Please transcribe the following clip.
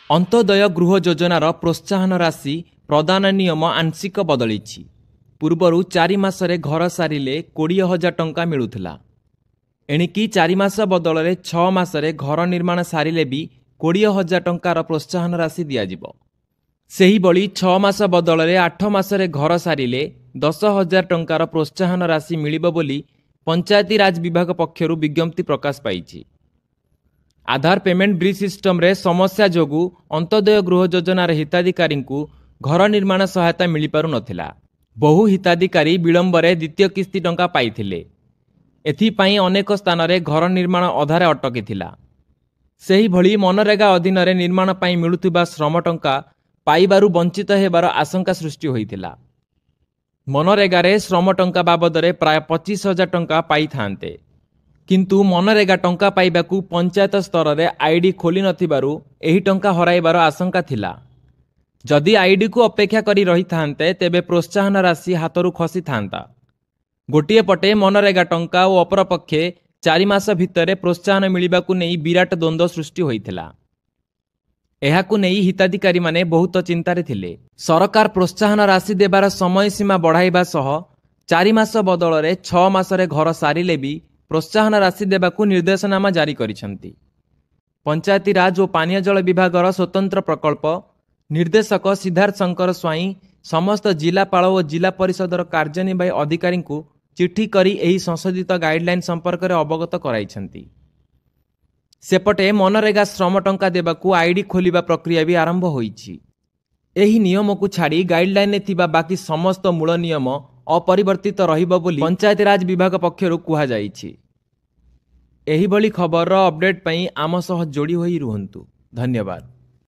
अंत्योदय गृह योजनार प्रोत्साहन राशि प्रदान नियम आंशिक बदलिछि। पूर्वरु 4 मासरे घर सारिले 20,000 टंका मिलुथिला। एणिकी 4 मास बदल 6 मासरे घर निर्माण सारिले भी 20,000 टंकार प्रोत्साहन राशि दियाजिबो। सेही बळी 6 मास बदल 8 मासरे घर सारिले 10,000 टंकार प्रोत्साहन राशि मिलिबो बोली पंचायती राज विभाग पक्षरु विज्ञप्ति प्रकाश पाइछि। आधार पेमेंट ब्रिज सिस्टम रे समस्या जोगु अंत्योदय गृह योजनार हिताधिकारी को घर निर्माण सहायता मिल पारु नथिला। बहु हिताधिकारी विलंबरे द्वितीय किस्ती टंका पाइथिले। एथिपाई अनेक स्थान रे घर निर्माण अधारे अटकीथिला। सेही भली मनरेगा अधीन रे निर्माण पाई मिलुथिबा श्रम टंका पाइबारु वंचित हेबार आशंका सृष्टि होइथिला। मनरेगा रे श्रम टंका बाबदरे प्राय 25,000 टंका पाई थांते, किंतु मनरेगा टंका पाइबाकू पंचायत स्तर रे आईडी खोली नथिबारु एही टंका हराइबार आशंका थिला। जदि आईडी को अपेक्षा करी रही थांते तेबे प्रोत्साहन राशि हाथरू खसी थांता। गोटिए पटे मनरेगा टंका और अपर पक्षे 4 मास भितरे प्रोत्साहन मिलिबाकू नेई विराट द्वंद्व सृष्टि होइथिला। एहाकू नेई हिताधिकारी माने बहुत चिंतारे थिले। सरकार प्रोत्साहन राशि देबार समय सीमा बढ़ाइबा सह 4 मास बदल 6 मासरे घर सारिले भी प्रोत्साहन राशि देबाकू निर्देशनामा जारी करिसेंती। पंचायती राज और पानीय जल विभागर स्वतंत्र प्रकल्प निर्देशक सिद्धार्थ शंकर स्वाई समस्त जिलापाल और जिला परिषदर कार्यनिर्वाही अधिकारी को चिठी करी एही संशोधित गाइडलाइन संपर्क में अवगत कराइछंती। सेपटे मनरेगा श्रम टंका देबाकू आईडी खोलिबा प्रक्रिया भी आरंभ होईछि। एही नियम को छाड़ी गाइडलाइन ने थिबा बाकी समस्त मूल नियम अपरिवर्तित रहिबो बोली पंचायती राज विभाग पक्षरु कुहा जाईछि। एही भली खबर अपडेट पई आम सह जोड़ी होई रुहंतु। धन्यवाद।